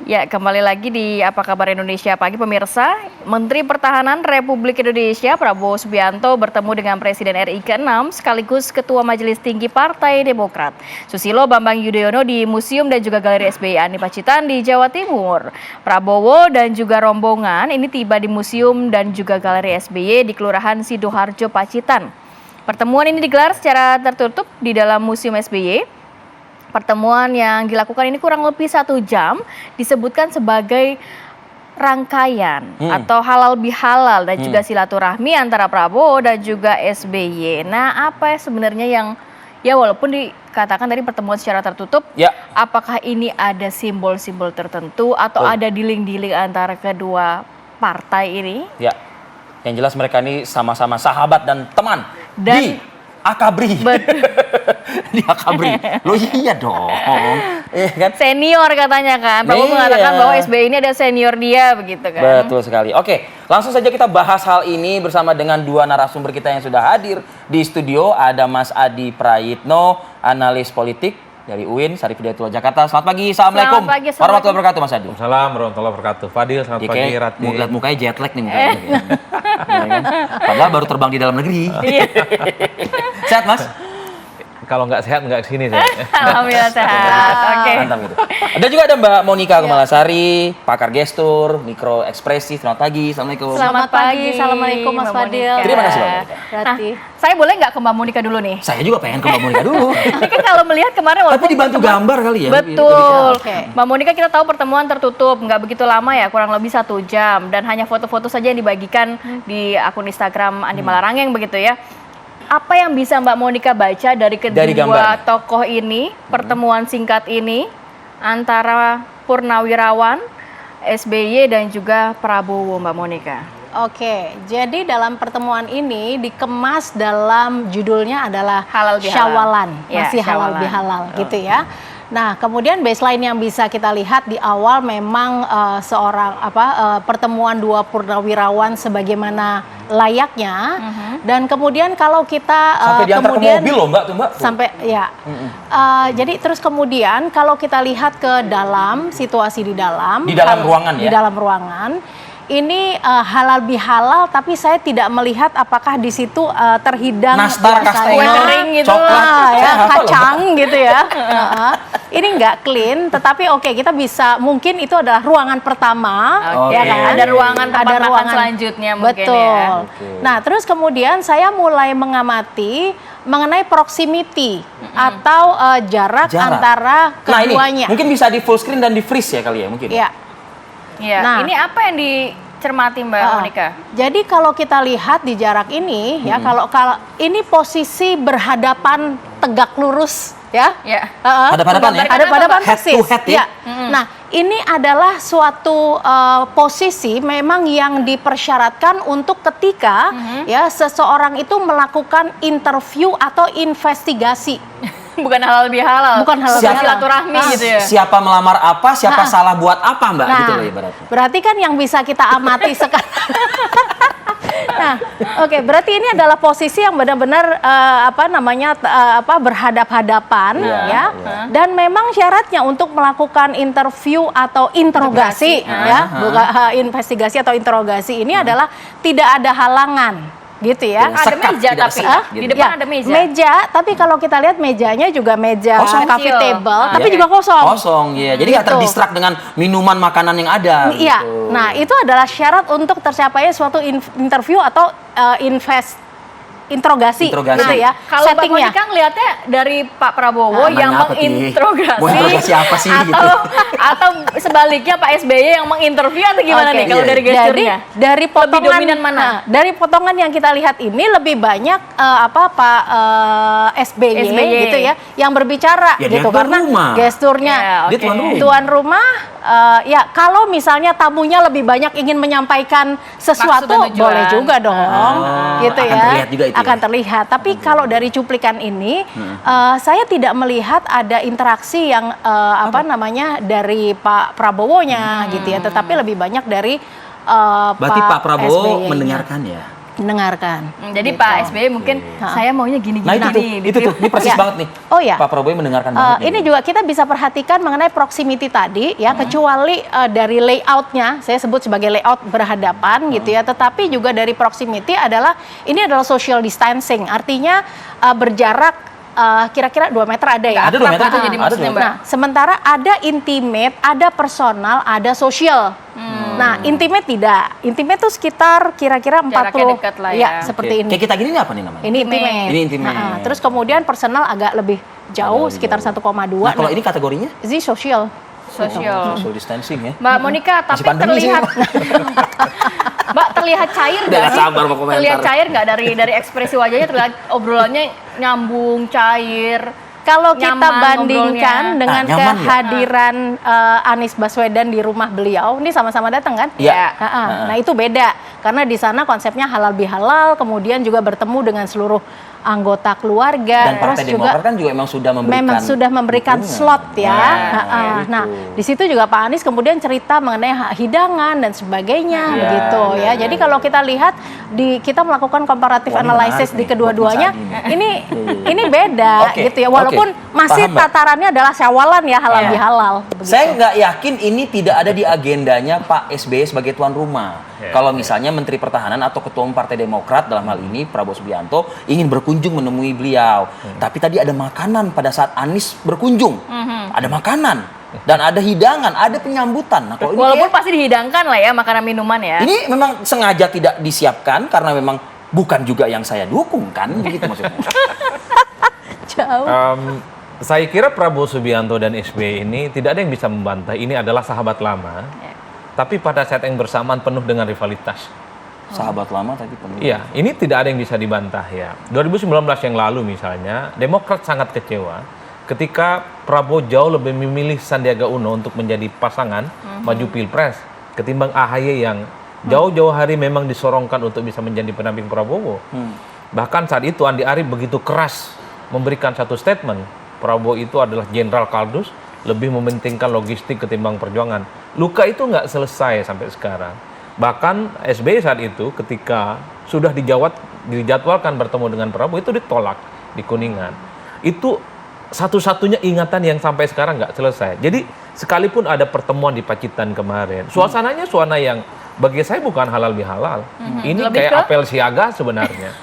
Ya, kembali lagi di Apa Kabar Indonesia Pagi pemirsa. Menteri Pertahanan Republik Indonesia Prabowo Subianto bertemu dengan Presiden RI ke-6 sekaligus Ketua Majelis Tinggi Partai Demokrat Susilo Bambang Yudhoyono di Museum dan juga Galeri SBY Ani Pacitan di Jawa Timur. Prabowo dan juga rombongan ini tiba di Museum dan juga Galeri SBY di Kelurahan Sidoarjo Pacitan. Pertemuan ini digelar secara tertutup di dalam Museum SBY. Pertemuan yang dilakukan ini kurang lebih 1 jam, disebutkan sebagai rangkaian atau halal bihalal dan juga silaturahmi antara Prabowo dan juga SBY. Nah, apa sebenarnya yang walaupun dikatakan tadi pertemuan secara tertutup, apakah ini ada simbol-simbol tertentu atau ada dealing-dealing antara kedua partai ini? Ya, yang jelas mereka ini sama-sama sahabat dan teman di Akabri. Di Akabri. Loh iya dong. Kan? Senior katanya kan. Prabowo mengatakan bahwa SBY ini ada senior dia begitu kan. Betul sekali. Oke, langsung saja kita bahas hal ini bersama dengan 2 narasumber kita yang sudah hadir di studio. Ada Mas Adi Prayitno, analis politik dari UIN, Syarif Hidayatullah Jakarta. Selamat pagi, Assalamualaikum. Selamat pagi, warahmatullahi wabarakatuh, Mas Adi. Assalamualaikum warahmatullahi wabarakatuh. Fadil, selamat pagi, Rati. Lihat mukanya jet lag nih mukanya. Ya, kan? Padahal baru terbang di dalam negeri. Sehat, Mas? Kalau nggak sehat nggak kesini saya. Alhamdulillah sehat. Oke. Mantap gitu. Ada juga ada Mbak Monika Kemalasari, pakar gestur, mikro ekspresi. Selamat pagi, Assalamualaikum. Selamat pagi, Assalamualaikum Mas Fadil. Terima kasih Mbak Monika. Saya boleh nggak ke Mbak Monika dulu nih? Saya juga pengen ke Mbak Monika dulu. Ini kan kalau melihat kemarin tapi dibantu gambar kali ya. Betul. Mbak Monika kita tahu pertemuan tertutup, nggak begitu lama ya, kurang lebih 1 jam dan hanya foto-foto saja yang dibagikan di akun Instagram Andi Malarangeng begitu ya. Apa yang bisa Mbak Monika baca dari kedua tokoh ini, pertemuan singkat ini antara Purnawirawan, SBY dan juga Prabowo, Mbak Monika? Oke, jadi dalam pertemuan ini dikemas dalam judulnya adalah halal bihalal. Syawalan, Ya, masih halal bihalal gitu ya. Nah, kemudian baseline yang bisa kita lihat di awal memang pertemuan 2 purnawirawan sebagaimana layaknya. Dan kemudian kalau kita sampai diantar ke mobil loh Mbak tuh Mbak. Sampai ya. Jadi terus kemudian kalau kita lihat ke dalam situasi di dalam ruangan ya. Di dalam ruangan ini halal bihalal, tapi saya tidak melihat apakah di situ terhidang nastar, kastengel, gitu ya, kacang gitu ya. Ini nggak clean, tetapi oke, kita bisa, mungkin itu adalah ruangan pertama, ya kan? Ada ruangan tempat makan selanjutnya mungkin. Betul. Nah, terus kemudian saya mulai mengamati mengenai proximity atau jarak antara keduanya. Ini mungkin bisa di full screen dan di freeze ya kali ya mungkin. Ya. Ya, nah, ini apa yang dicermati Mbak Monika? Jadi kalau kita lihat di jarak ini ya, kalau ini posisi berhadapan tegak lurus ya. Hadapan-hadapan ya. Hadapan persis. Head to head ya. Nah, ini adalah suatu posisi memang yang dipersyaratkan untuk ketika ya seseorang itu melakukan interview atau investigasi. Bukan halal bihalal. Bukan halal bihalal. Silaturahmi gitu ya. Siapa melamar apa, siapa salah buat apa Mbak gitu loh ibaratnya. Berarti kan yang bisa kita amati sekarang. Nah, oke, berarti ini adalah posisi yang benar-benar berhadap-hadapan ya. Dan memang syaratnya untuk melakukan interview atau interogasi ya, bukan investigasi atau interogasi ini adalah tidak ada halangan. Gitu ya. Ada meja tapi di depan ada meja. Meja, tapi kalau kita lihat mejanya juga meja coffee table, tapi juga kosong. Kosong, iya. Jadi nggak terdistrak dengan minuman makanan yang ada. Iya. Gitu. Nah, itu adalah syarat untuk tercapainya suatu interview atau interogasi gitu ya. Kalau Mbak Monika ngelihatnya dari Pak Prabowo yang menginterogasi apa sih atau sebaliknya Pak SBY yang menginterview atau gimana nih kalau dari gesturnya? Dari potongan lebih dominan mana? Dari potongan yang kita lihat ini lebih banyak Pak SBY gitu ya yang berbicara gitu karena gesturnya tuan rumah ya kalau misalnya tamunya lebih banyak ingin menyampaikan sesuatu boleh juga dong gitu ya. Akan terlihat. Tapi kalau dari cuplikan ini, saya tidak melihat ada interaksi yang dari Pak Prabowo-nya gitu ya. Tetapi lebih banyak dari berarti Pak Prabowo SBY-nya. mendengarkan ya. Mendengarkan. Jadi Pak SBY mungkin saya maunya gini-gini. Nah itu tuh, ini persis banget nih. Oh ya. Pak Prabowo mendengarkan banget. Ini juga kita bisa perhatikan mengenai proximity tadi ya, kecuali dari layoutnya, saya sebut sebagai layout berhadapan gitu ya, tetapi juga dari proximity ini adalah social distancing, artinya berjarak kira-kira 2 meter ada ya. Ada 2 meter tuh jadi maksudnya, Mbak. Nah, sementara ada intimate, ada personal, ada social. Nah, intimate tidak. Intimate tuh sekitar kira-kira 40. Jaraknya dekat lah ya. Seperti ini. Kayak kita gini apa nih namanya? Ini intimate. Ini intimate. Nah, terus kemudian personal agak lebih jauh, Agak lebih sekitar jauh. 1,2. Nah, kalau ini kategorinya? Ini social. Sosial. Social distancing ya. Mbak Monica, tapi pandemi sih, terlihat Mbak terlihat cair Udah nggak nggak sih? sabar mau komentar. Terlihat cair nggak dari ekspresi wajahnya, terlihat obrolannya nyambung, cair. Kalau kita Nyaman bandingkan ngobrolnya. dengan Nyaman ya? kehadiran Anies Baswedan di rumah beliau, ini sama-sama datang kan? Iya. Nah itu beda, karena di sana konsepnya halal bihalal, kemudian juga bertemu dengan seluruh anggota keluarga. Dan Partai Demokrat kan juga memang sudah memberikan dukungan. Slot ya. Nah, itu. di situ juga Pak Anies kemudian cerita mengenai hidangan dan sebagainya begitu ya. Jadi kalau kita lihat kita melakukan comparative analysis di kedua-duanya, ini beda gitu ya. Walaupun masih paham, Mbak. tatarannya adalah syawalan ya, halal bihalal. begitu. Saya nggak yakin ini tidak ada di agendanya Pak SBY sebagai tuan rumah. Kalau misalnya Menteri Pertahanan atau Ketua Umum Partai Demokrat dalam hal ini Prabowo Subianto ingin berkunjung menemui beliau. Tapi tadi ada makanan pada saat Anies berkunjung. Ada makanan dan ada hidangan, ada penyambutan. Nah, kalau ini Walaupun pasti dihidangkan lah ya makanan minuman ya. ini memang sengaja tidak disiapkan karena memang bukan juga yang saya dukung kan, gitu maksudnya. Jauh. Saya kira Prabowo Subianto dan SBY ini tidak ada yang bisa membantah. Ini adalah sahabat lama, tapi pada saat yang bersamaan penuh dengan rivalitas. Sahabat lama tapi penuh. Iya, ini tidak ada yang bisa dibantah ya. 2019 yang lalu misalnya, Demokrat sangat kecewa ketika Prabowo jauh lebih memilih Sandiaga Uno untuk menjadi pasangan maju Pilpres ketimbang AHY yang jauh-jauh hari memang disorongkan untuk bisa menjadi pendamping Prabowo. Bahkan saat itu Andi Arief begitu keras memberikan satu statement, Prabowo itu adalah Jenderal Kardus, lebih mementingkan logistik ketimbang perjuangan. Luka itu nggak selesai sampai sekarang. Bahkan SBY saat itu ketika sudah dijadwalkan bertemu dengan Prabowo itu ditolak di Kuningan. Itu satu-satunya ingatan yang sampai sekarang nggak selesai. Jadi sekalipun ada pertemuan di Pacitan kemarin, suasananya suasana yang bagi saya bukan halal bihalal. Ini Lebih kayak ke? apel siaga sebenarnya.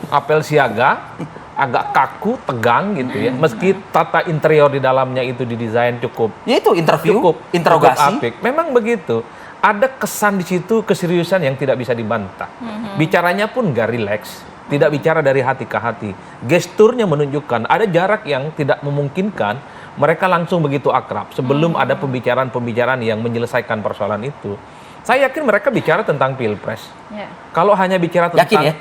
Apel siaga agak kaku, tegang gitu ya. Meski tata interior di dalamnya itu didesain cukup Ya itu interview, interogasi. apik. Memang begitu. Ada kesan di situ keseriusan yang tidak bisa dibantah. Bicaranya pun gak rileks, tidak bicara dari hati ke hati. Gesturnya menunjukkan ada jarak yang tidak memungkinkan mereka langsung begitu akrab sebelum ada pembicaraan-pembicaraan yang menyelesaikan persoalan itu. Saya yakin mereka bicara tentang Pilpres. Kalau hanya bicara tentang Yakin ya?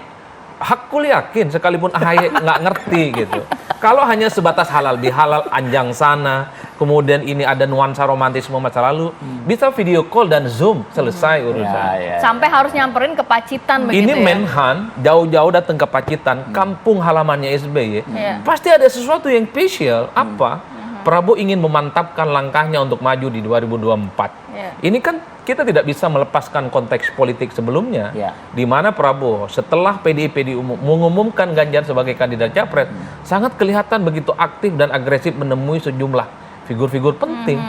Hakul yakin, sekalipun AHY nggak ngerti gitu. Kalau hanya sebatas halal bihalal, anjang sana, kemudian ini ada nuansa romantisme masa lalu, bisa video call dan Zoom, selesai urusan. Sampai harus nyamperin ke Pacitan begitu Ini ya. Menhan jauh-jauh datang ke Pacitan, kampung halamannya SBY. Pasti ada sesuatu yang spesial. Apa? Prabowo ingin memantapkan langkahnya untuk maju di 2024. Ini kan kita tidak bisa melepaskan konteks politik sebelumnya, di mana Prabowo setelah PDIP mengumumkan Ganjar sebagai kandidat capres, sangat kelihatan begitu aktif dan agresif menemui sejumlah figur-figur penting.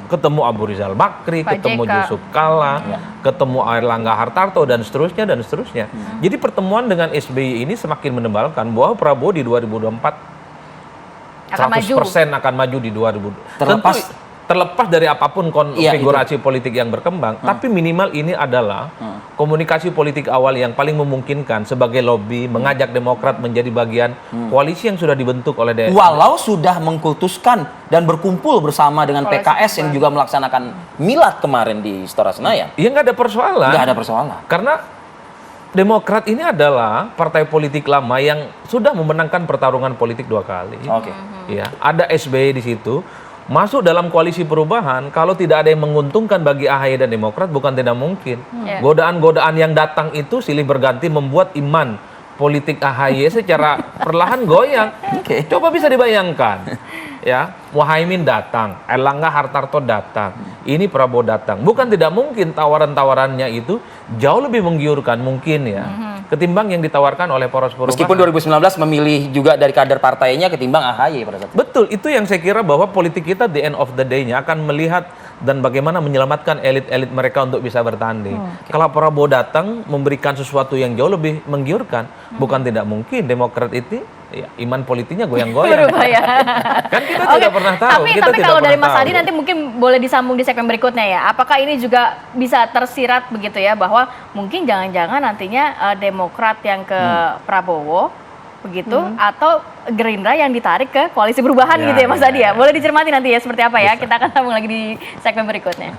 Ketemu Abu Rizal Bakri, Pak ketemu JK. Yusuf Kalla, ketemu Airlangga Hartarto dan seterusnya dan seterusnya. Jadi pertemuan dengan SBY ini semakin menebalkan bahwa Prabowo di 2024 Akan 100% akan maju di 2024. Terlepas dari apapun konfigurasi politik yang berkembang, tapi minimal ini adalah komunikasi politik awal yang paling memungkinkan sebagai lobby mengajak Demokrat menjadi bagian koalisi yang sudah dibentuk oleh DPR. Walau sudah mengkultuskan dan berkumpul bersama dengan PKS yang juga melaksanakan milad kemarin di Istora Senayan. Ya nggak ada persoalan. Nggak ada persoalan. Karena Demokrat ini adalah partai politik lama yang sudah memenangkan pertarungan politik 2 kali. Oke. Ya, ada SBY di situ. Masuk dalam koalisi perubahan, kalau tidak ada yang menguntungkan bagi AHY dan Demokrat bukan tidak mungkin. Godaan-godaan yang datang itu silih berganti membuat iman politik AHY secara perlahan goyang. Coba bisa dibayangkan. Ya, Muhaimin datang, Airlangga Hartarto datang, ini Prabowo datang. Bukan tidak mungkin tawaran-tawarannya itu jauh lebih menggiurkan mungkin ya. ketimbang yang ditawarkan oleh poros perubahan. Meskipun 2019 memilih juga dari kader partainya ketimbang AHY pada saat itu. Betul, itu yang saya kira bahwa politik kita the end of the day-nya akan melihat dan bagaimana menyelamatkan elit-elit mereka untuk bisa bertanding. Kalau Prabowo datang memberikan sesuatu yang jauh lebih menggiurkan, bukan tidak mungkin Demokrat itu ya, iman politiknya goyang-goyang. Berubah ya. Kan kita tidak pernah tahu. Tapi kalau dari Mas Adi nanti mungkin boleh disambung di segmen berikutnya ya. Apakah ini juga bisa tersirat begitu ya bahwa mungkin jangan-jangan nantinya Demokrat yang ke Prabowo begitu atau Gerindra yang ditarik ke koalisi perubahan gitu ya Mas Adi ya. Boleh dicermati nanti ya seperti apa ya. Kita akan sambung lagi di segmen berikutnya.